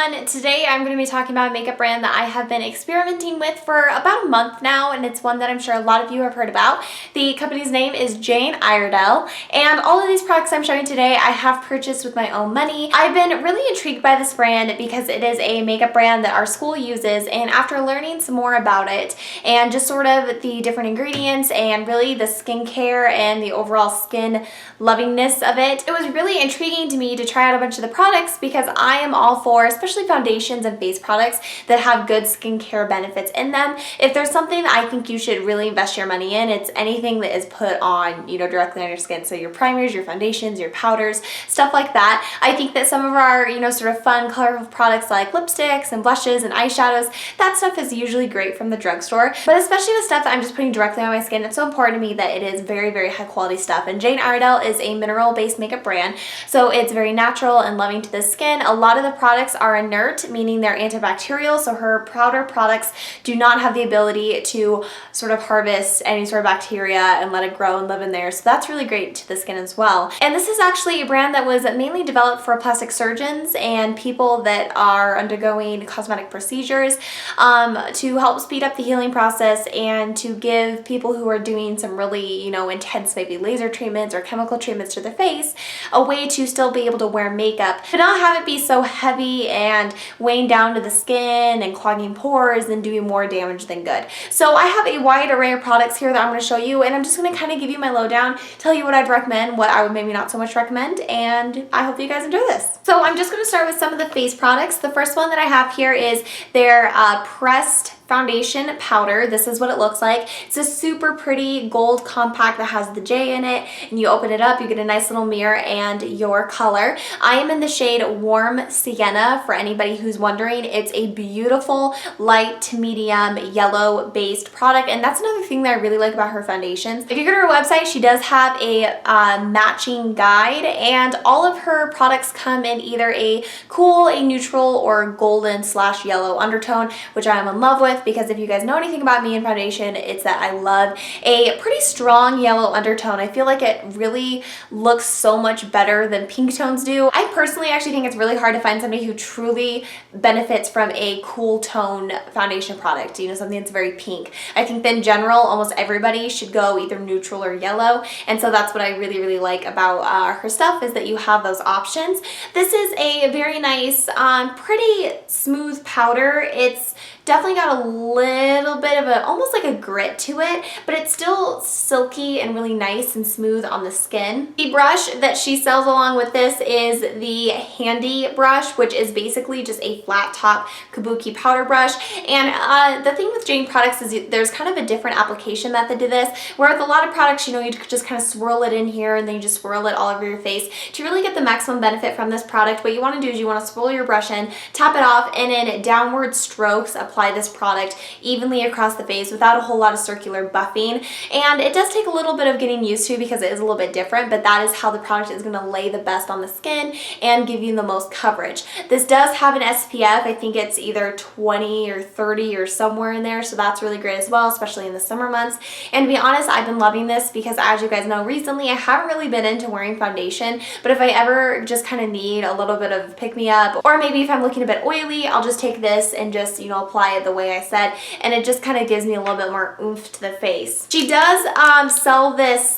everyone. Today I'm going to be talking about a makeup brand that I have been experimenting with for about a month now, and it's one that I'm sure a lot of you have heard about. The company's name is Jane Iredale, and all of these products I'm showing today I have purchased with my own money. I've been really intrigued by this brand because it is a makeup brand that our school uses, and after learning some more about it and just sort of the different ingredients and really the skincare and the overall skin lovingness of it, it was really intriguing to me to try out a bunch of the products because I am all for, especially foundations and face products that have good skincare benefits in them. If there's something that I think you should really invest your money in, it's anything that is put on, directly on your skin. So your primers, your foundations, your powders, stuff like that. I think that some of our, sort of fun, colorful products like lipsticks and blushes and eyeshadows, that stuff is usually great from the drugstore. But especially the stuff that I'm just putting directly on my skin, it's so important to me that it is very, very high quality stuff. And Jane Iredale is a mineral-based makeup brand, so it's very natural and loving to the skin. A lot of the products are inert, meaning they're antibacterial, so her powder products do not have the ability to sort of harvest any sort of bacteria and let it grow and live in there, so that's really great to the skin as well. And this is actually a brand that was mainly developed for plastic surgeons and people that are undergoing cosmetic procedures to help speed up the healing process and to give people who are doing some really, intense maybe laser treatments or chemical treatments to their face a way to still be able to wear makeup but not have it be so heavy and weighing down to the skin and clogging pores and doing more damage than good. So I have a wide array of products here that I'm going to show you, and I'm just going to kind of give you my lowdown, tell you what I'd recommend, what I would maybe not so much recommend, and I hope you guys enjoy this. So I'm just going to start with some of the face products. The first one that I have here is their pressed foundation powder. This is what it looks like. It's a super pretty gold compact that has the J in it, and you open it up, you get a nice little mirror and your color. I am in the shade Warm Sienna for anybody who's wondering. It's a beautiful light to medium yellow based product, and that's another thing that I really like about her foundations. If you go to her website, she does have a matching guide, and all of her products come in either a cool, a neutral, or golden / yellow undertone, which I am in love with, because if you guys know anything about me in foundation, it's that I love a pretty strong yellow undertone. I feel like it really looks so much better than pink tones do. I personally actually think it's really hard to find somebody who truly benefits from a cool tone foundation product, something that's very pink. I think that in general, almost everybody should go either neutral or yellow, and so that's what I really, really like about her stuff, is that you have those options. This is a very nice, pretty smooth powder. It's definitely got a little bit of almost like a grit to it, but it's still silky and really nice and smooth on the skin. The brush that she sells along with this is the Handy brush, which is basically just a flat top kabuki powder brush. And the thing with Jane products is there's kind of a different application method to this, where with a lot of products, you just kind of swirl it in here and then you just swirl it all over your face. To really get the maximum benefit from this product, what you want to do is you want to swirl your brush in, tap it off, and in downward strokes apply this product evenly across the face without a whole lot of circular buffing. And it does take a little bit of getting used to because it is a little bit different, but that is how the product is going to lay the best on the skin and give you the most coverage. This does have an SPF. I think it's either 20 or 30 or somewhere in there, so that's really great as well, especially in the summer months. And to be honest, I've been loving this because, as you guys know, recently I haven't really been into wearing foundation, but if I ever just kind of need a little bit of pick-me-up, or maybe if I'm looking a bit oily, I'll just take this and just, apply it the way I said, and it just kind of gives me a little bit more oomph to the face. She does sell this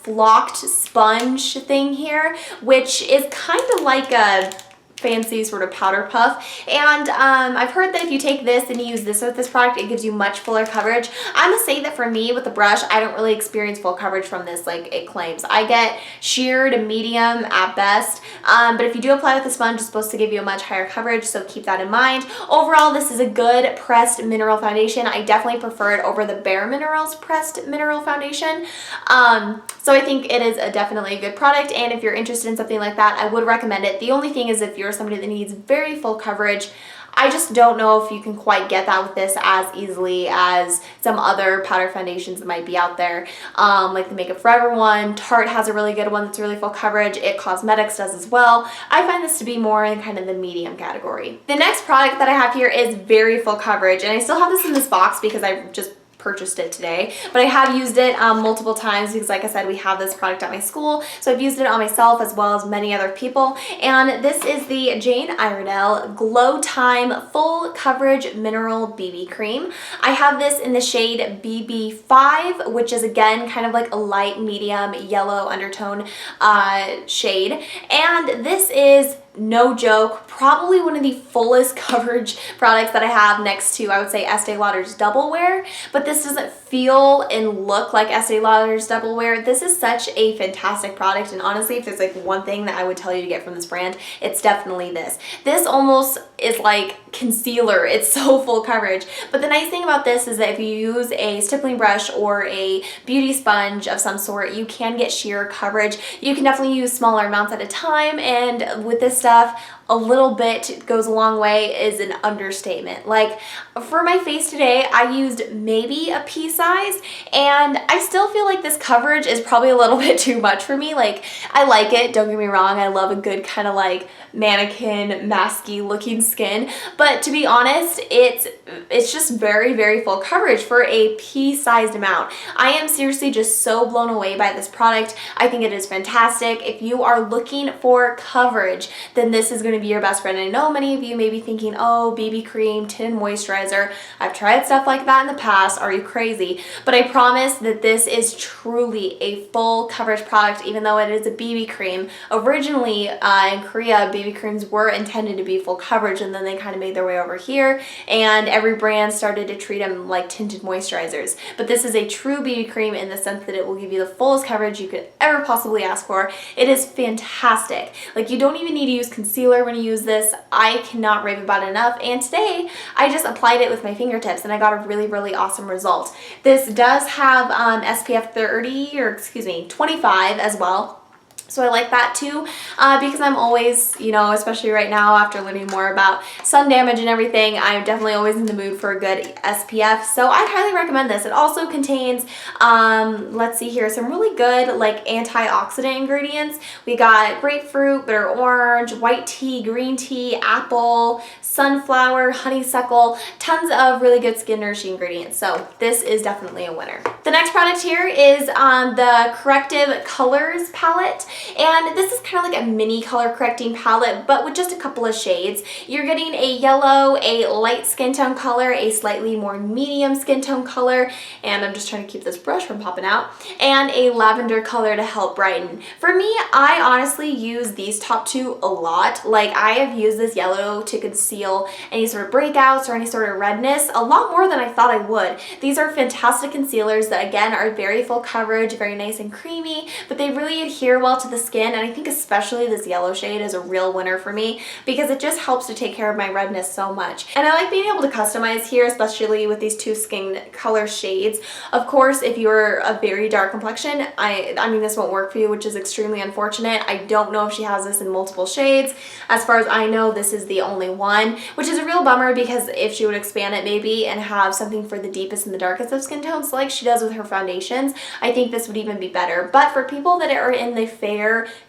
flocked sponge thing here, which is kind of like a fancy sort of powder puff, and I've heard that if you take this and you use this with this product, it gives you much fuller coverage. I must say that for me with the brush, I don't really experience full coverage from this like it claims. I get sheer to medium at best, but if you do apply with the sponge, it's supposed to give you a much higher coverage, so keep that in mind. Overall, this is a good pressed mineral foundation. I definitely prefer it over the Bare Minerals pressed mineral foundation, so I think it is definitely a good product, and if you're interested in something like that, I would recommend it. The only thing is, if you're somebody that needs very full coverage, I just don't know if you can quite get that with this as easily as some other powder foundations that might be out there, like the Makeup Forever one. Tarte has a really good one that's really full coverage. It Cosmetics does as well. I find this to be more in kind of the medium category. The next product that I have here is very full coverage, and I still have this in this box because I just purchased it today, but I have used it multiple times because, like I said, we have this product at my school, so I've used it on myself as well as many other people. And this is the Jane Iredale Glow Time Full Coverage Mineral BB Cream. I have this in the shade BB5, which is again kind of like a light medium yellow undertone shade, and this is, no joke, probably one of the fullest coverage products that I have next to, I would say, Estee Lauder's Double Wear, but this doesn't feel and look like Estee Lauder's Double Wear. This is such a fantastic product, and honestly, if there's like one thing that I would tell you to get from this brand, it's definitely this. This almost is like concealer. It's so full coverage, but the nice thing about this is that if you use a stippling brush or a beauty sponge of some sort, you can get sheer coverage. You can definitely use smaller amounts at a time, and with this stuff, a little bit goes a long way is an understatement. Like for my face today, I used maybe a pea size, and I still feel like this coverage is probably a little bit too much for me. Like, I like it, don't get me wrong, I love a good kind of like mannequin masky looking skin, but to be honest, it's just very, very full coverage for a pea-sized amount. I am seriously just so blown away by this product. I think it is fantastic. If you are looking for coverage, then this is going to be your best friend. I know many of you may be thinking, oh, BB cream, tinted moisturizer. I've tried stuff like that in the past. Are you crazy? But I promise that this is truly a full coverage product, even though it is a BB cream. Originally in Korea, BB creams were intended to be full coverage, and then they kind of made their way over here, and every brand started to treat them like tinted moisturizers. But this is a true BB cream in the sense that it will give you the fullest coverage you could ever possibly ask for. It is fantastic. Like, you don't even need to use concealer when you use this. I cannot rave about it enough, and today I just applied it with my fingertips and I got a really, really awesome result. This does have SPF 30, or excuse me, 25 as well. So I like that too, because I'm always, you know, especially right now after learning more about sun damage and everything, I'm definitely always in the mood for a good SPF. So I'd highly recommend this. It also contains, let's see here, some really good like antioxidant ingredients. We got grapefruit, bitter orange, white tea, green tea, apple, sunflower, honeysuckle, tons of really good skin nourishing ingredients. So this is definitely a winner. The next product here is the Corrective Colors palette. And this is kind of like a mini color correcting palette, but with just a couple of shades. You're getting a yellow, a light skin tone color, a slightly more medium skin tone color, and I'm just trying to keep this brush from popping out, and a lavender color to help brighten. For me, I honestly use these top two a lot. Like, I have used this yellow to conceal any sort of breakouts or any sort of redness a lot more than I thought I would. These are fantastic concealers that, again, are very full coverage, very nice and creamy, but they really adhere well to the skin, and I think especially this yellow shade is a real winner for me because it just helps to take care of my redness so much. And I like being able to customize here, especially with these two skin color shades. Of course, if you're a very dark complexion, I mean, this won't work for you, which is extremely unfortunate. I don't know if she has this in multiple shades. As far as I know, this is the only one, which is a real bummer because if she would expand it maybe and have something for the deepest and the darkest of skin tones like she does with her foundations, I think this would even be better. But for people that are in the fair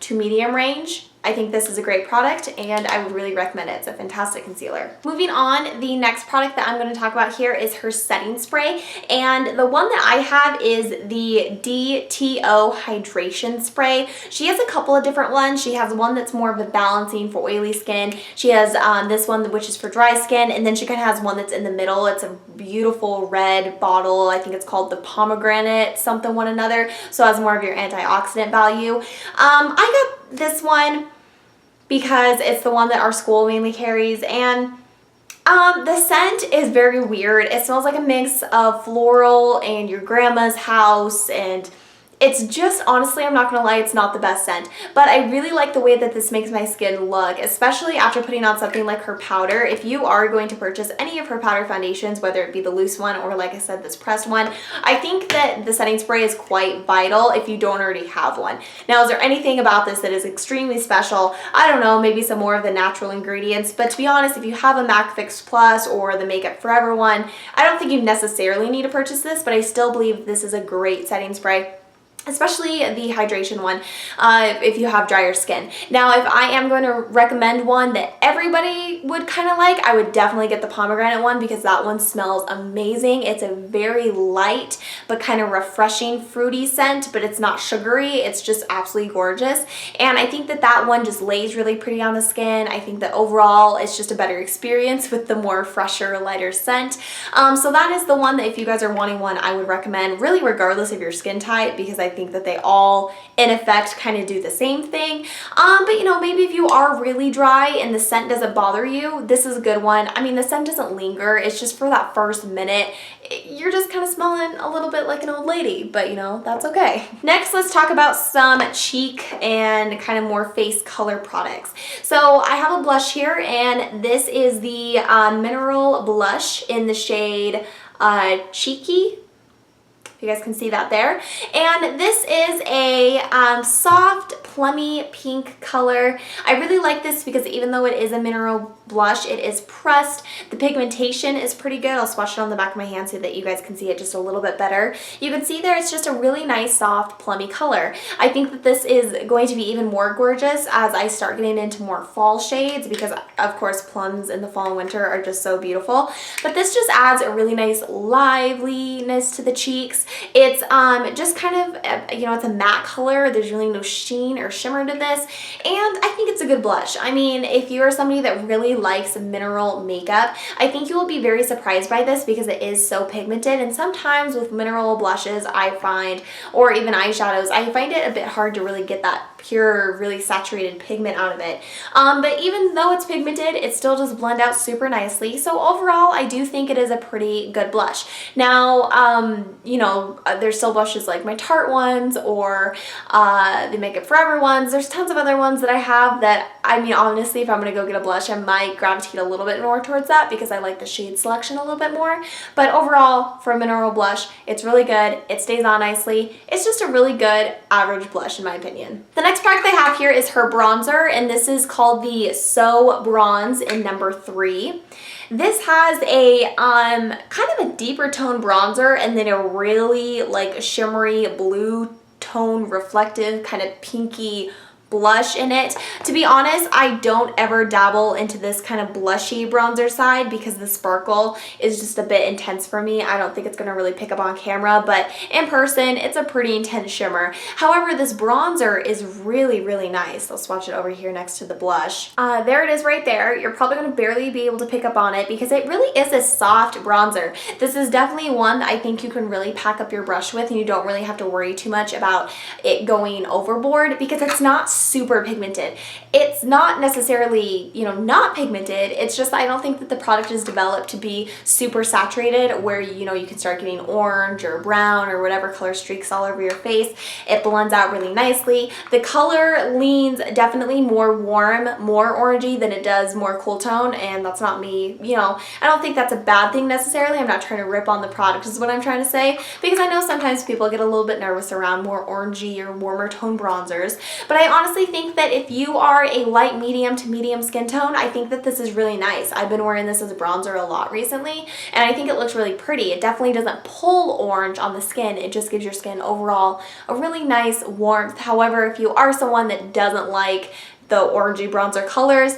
to medium range, I think this is a great product and I would really recommend it. It's a fantastic concealer. Moving on, the next product that I'm going to talk about here is her setting spray, and the one that I have is the Dto Hydration Spray. She has a couple of different ones. She has one that's more of a balancing for oily skin. She has this one which is for dry skin, and then she kind of has one that's in the middle. It's a beautiful red bottle. I think it's called the Pomegranate something one another, so it has more of your antioxidant value. I got this one because it's the one that our school mainly carries, and the scent is very weird. It smells like a mix of floral and your grandma's house, and it's just, honestly, I'm not gonna lie, it's not the best scent, but I really like the way that this makes my skin look, especially after putting on something like her powder. If you are going to purchase any of her powder foundations, whether it be the loose one or, like I said, this pressed one, I think that the setting spray is quite vital if you don't already have one. Now, is there anything about this that is extremely special? I don't know, maybe some more of the natural ingredients, but to be honest, if you have a MAC Fix Plus or the Makeup Forever one, I don't think you necessarily need to purchase this, but I still believe this is a great setting spray. especially the hydration one, if you have drier skin. Now, if I am going to recommend one that everybody would kind of like, I would definitely get the pomegranate one because that one smells amazing. It's a very light but kind of refreshing fruity scent, but it's not sugary. It's just absolutely gorgeous. And I think that that one just lays really pretty on the skin. I think that overall it's just a better experience with the more fresher, lighter scent. So that is the one that if you guys are wanting one, I would recommend, really regardless of your skin type, because I think that they all in effect kind of do the same thing. But you know, maybe if you are really dry and the scent doesn't bother you, this is a good one. I mean, the scent doesn't linger. It's just for that first minute, you're just kind of smelling a little bit like an old lady, but you know, that's okay. Next, let's talk about some cheek and kind of more face color products. So I have a blush here, and this is the Mineral Blush in the shade Cheeky. You guys can see that there. And this is a soft, plummy pink color. I really like this because even though it is a mineral blush, it is pressed. The pigmentation is pretty good. I'll swatch it on the back of my hand so that you guys can see it just a little bit better. You can see there it's just a really nice, soft, plummy color. I think that this is going to be even more gorgeous as I start getting into more fall shades because, of course, plums in the fall and winter are just so beautiful. But this just adds a really nice liveliness to the cheeks. It's just kind of, you know, it's a matte color. There's really no sheen or shimmer to this, and I think it's a good blush. I mean, if you're somebody that really likes mineral makeup, I think you will be very surprised by this because it is so pigmented, and sometimes with mineral blushes, I find, or even eyeshadows, I find it a bit hard to really get that pure, really saturated pigment out of it. But even though it's pigmented, it still does blend out super nicely. So overall, I do think it is a pretty good blush. Now, you know, there's still blushes like my Tarte ones or the Makeup Forever ones. There's tons of other ones that I have that, I mean, honestly, if I'm going to go get a blush, I might gravitate a little bit more towards that because I like the shade selection a little bit more. But overall, for a mineral blush, it's really good. It stays on nicely. It's just a really good average blush in my opinion. The next product I have here is her bronzer, and this is called the So Bronze in number 3. This has a kind of a deeper tone bronzer and then a really like shimmery blue tone reflective kind of pinky blush in it. To be honest, I don't ever dabble into this kind of blushy bronzer side because the sparkle is just a bit intense for me. I don't think it's going to really pick up on camera, but in person, it's a pretty intense shimmer. However, this bronzer is really, really nice. I'll swatch it over here next to the blush. There it is right there. You're probably going to barely be able to pick up on it because it really is a soft bronzer. This is definitely one that I think you can really pack up your brush with and you don't really have to worry too much about it going overboard because it's not super pigmented. It's not necessarily, you know, not pigmented. It's just I don't think that the product is developed to be super saturated where, you know, you can start getting orange or brown or whatever color streaks all over your face. It blends out really nicely. The color leans definitely more warm, more orangey than it does more cool tone, and that's not me, you know, I don't think that's a bad thing necessarily. I'm not trying to rip on the product is what I'm trying to say, because I know sometimes people get a little bit nervous around more orangey or warmer tone bronzers, but I honestly think that if you are a light medium to medium skin tone, I think that this is really nice. I've been wearing this as a bronzer a lot recently, and I think it looks really pretty. It definitely doesn't pull orange on the skin. It just gives your skin overall a really nice warmth. However, if you are someone that doesn't like the orangey bronzer colors,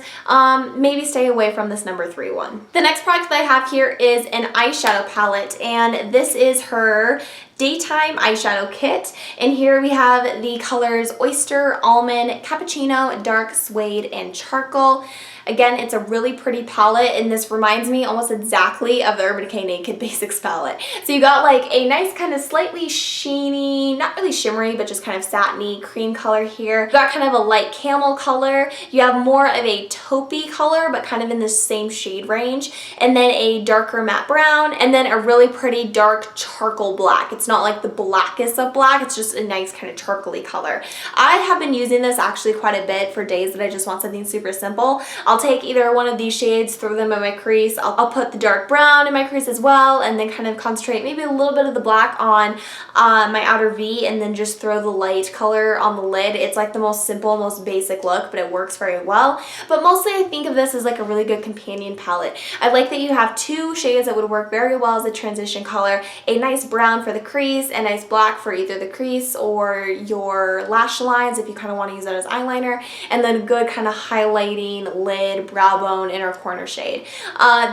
maybe stay away from this number 3 one. The next product that I have here is an eyeshadow palette, and this is her Daytime Eyeshadow Kit. And here we have the colors Oyster, Almond, Cappuccino, Dark Suede, and Charcoal. Again, it's a really pretty palette, and this reminds me almost exactly of the Urban Decay Naked Basics palette. So you got like a nice kind of slightly sheeny, not really shimmery, but just kind of satiny cream color here. You got kind of a light camel color. You have more of a taupey color, but kind of in the same shade range. And then a darker matte brown, and then a really pretty dark charcoal black. It's not like the blackest of black, it's just a nice kind of charcoaly color. I have been using this actually quite a bit for days that I just want something super simple. I'll take either one of these shades, throw them in my crease. I'll put the dark brown in my crease as well, and then kind of concentrate maybe a little bit of the black on my outer V, and then just throw the light color on the lid. It's like the most simple, most basic look, but it works very well. But mostly I think of this as like a really good companion palette. I like that you have 2 shades that would work very well as a transition color, a nice brown for the crease crease, a nice black for either the crease or your lash lines if you kind of want to use that as eyeliner, and then good kind of highlighting lid, brow bone, inner corner shade.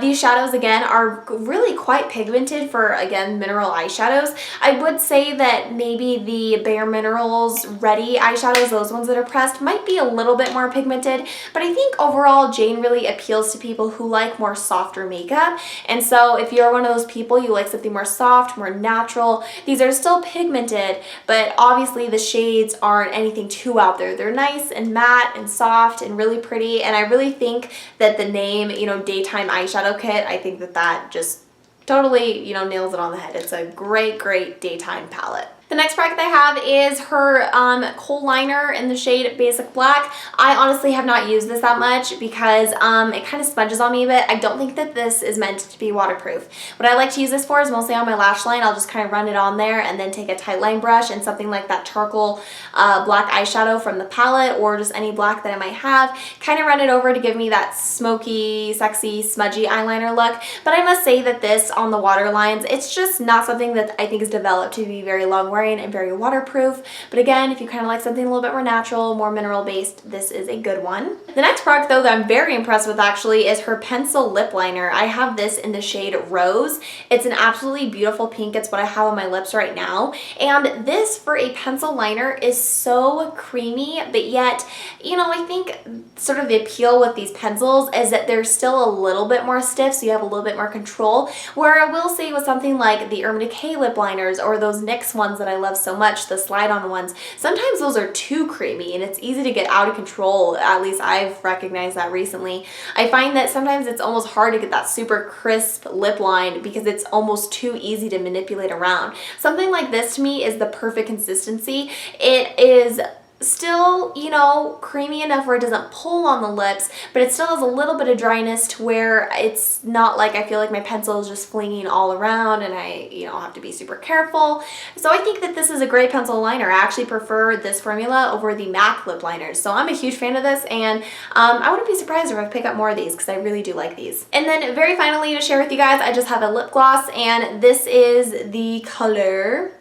These shadows again are really quite pigmented for, again, mineral eyeshadows. I would say that maybe the Bare Minerals Ready eyeshadows, those ones that are pressed, might be a little bit more pigmented, but I think overall Jane really appeals to people who like more softer makeup. And so if you're one of those people, you like something more soft, more natural, these are still pigmented, but obviously the shades aren't anything too out there. They're nice and matte and soft and really pretty, and I really think that the name, you know, Daytime Eyeshadow Kit, I think that that just totally, you know, nails it on the head. It's a great, great daytime palette. The next product I have is her kohl liner in the shade Basic Black. I honestly have not used this that much because it kind of sponges on me a bit. I don't think that this is meant to be waterproof. What I like to use this for is mostly on my lash line. I'll just kind of run it on there and then take a tight line brush and something like that charcoal black eyeshadow from the palette, or just any black that I might have, kind of run it over to give me that smoky, sexy, smudgy eyeliner look. But I must say that this on the water lines, it's just not something that I think is developed to be very long wearing and very waterproof. But again, if you kind of like something a little bit more natural, more mineral based, this is a good one. The next product though that I'm very impressed with actually is her pencil lip liner. I have this in the shade Rose. It's an absolutely beautiful pink. It's what I have on my lips right now. And this for a pencil liner is so creamy, but yet, you know, I think sort of the appeal with these pencils is that they're still a little bit more stiff, so you have a little bit more control. Where I will say with something like the Urban Decay lip liners or those NYX ones that I love so much, the slide-on ones, sometimes those are too creamy and it's easy to get out of control. At least I've recognized that recently. I find that sometimes it's almost hard to get that super crisp lip line because it's almost too easy to manipulate around. Something like this to me is the perfect consistency. It is still, you know, creamy enough where it doesn't pull on the lips, but it still has a little bit of dryness to where it's not like I feel like my pencil is just flinging all around and I, you know, have to be super careful. So I think that this is a great pencil liner. I actually prefer this formula over the MAC lip liners. So I'm a huge fan of this, and I wouldn't be surprised if I pick up more of these because I really do like these. And then very finally to share with you guys, I just have a lip gloss, and this is the color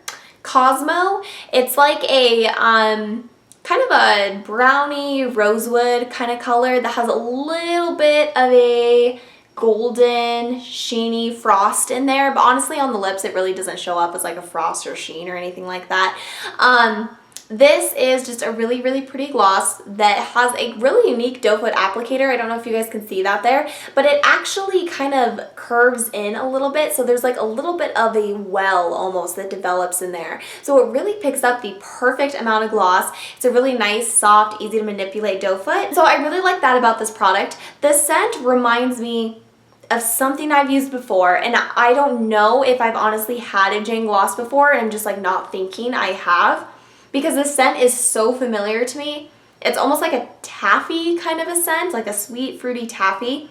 Cosmo. It's like a kind of a brownie rosewood kind of color that has a little bit of a golden sheeny frost in there, but honestly on the lips it really doesn't show up as like a frost or sheen or anything like that. This is just a really, really pretty gloss that has a really unique doe foot applicator. I don't know if you guys can see that there, but it actually kind of curves in a little bit, so there's like a little bit of a well almost that develops in there. So it really picks up the perfect amount of gloss. It's a really nice, soft, easy to manipulate doe foot. So I really like that about this product. The scent reminds me of something I've used before, and I don't know if I've honestly had a Jane gloss before and I'm just like not thinking I have, because the scent is so familiar to me. It's almost like a taffy kind of a scent, like a sweet, fruity taffy.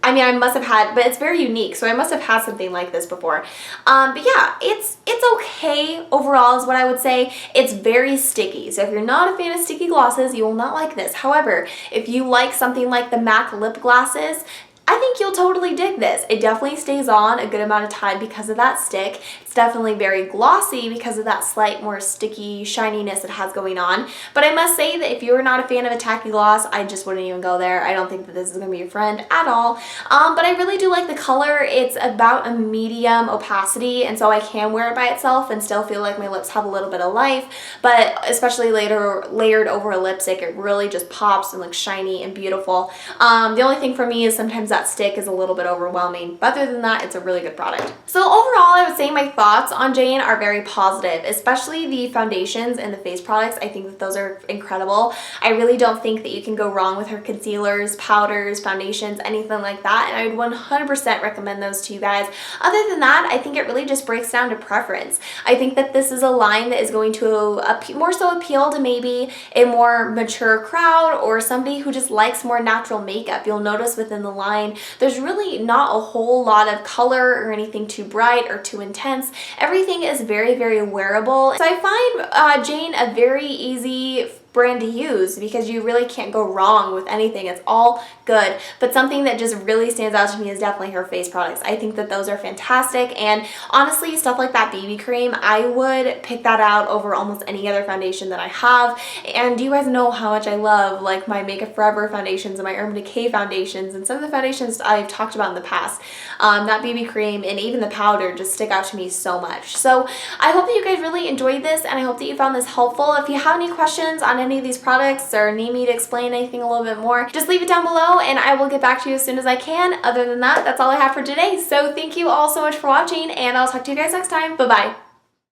I mean, I must have had, but it's very unique, so I must have had something like this before. But yeah, it's okay overall is what I would say. It's very sticky, so if you're not a fan of sticky glosses, you will not like this. However, if you like something like the MAC lip glosses, I think you'll totally dig this. It definitely stays on a good amount of time because of that stick. It's definitely very glossy because of that slight more sticky shininess it has going on. But I must say that if you're not a fan of a tacky gloss, I just wouldn't even go there. I don't think that this is going to be your friend at all. But I really do like the color. It's about a medium opacity, and so I can wear it by itself and still feel like my lips have a little bit of life. But especially later layered over a lipstick, it really just pops and looks shiny and beautiful. The only thing for me is sometimes that stick is a little bit overwhelming, but other than that, it's a really good product. So overall, I would say my thoughts on Jane are very positive, especially the foundations and the face products. I think that those are incredible. I really don't think that you can go wrong with her concealers, powders, foundations, anything like that, and I would 100% recommend those to you guys. Other than that, I think it really just breaks down to preference. I think that this is a line that is going to more so appeal to maybe a more mature crowd or somebody who just likes more natural makeup. You'll notice within the line there's really not a whole lot of color or anything too bright or too intense. Everything is very, very wearable. So I find Jane a very easy brand to use because you really can't go wrong with anything. It's all good. But something that just really stands out to me is definitely her face products. I think that those are fantastic, and honestly, stuff like that BB cream, I would pick that out over almost any other foundation that I have. And you guys know how much I love like my Makeup Forever foundations and my Urban Decay foundations and some of the foundations I've talked about in the past. That BB cream and even the powder just stick out to me so much. So I hope that you guys really enjoyed this, and I hope that you found this helpful. If you have any questions on any of these products or need me to explain anything a little bit more, just leave it down below and I will get back to you as soon as I can. Other than that, that's all I have for today. So thank you all so much for watching, and I'll talk to you guys next time. Bye-bye.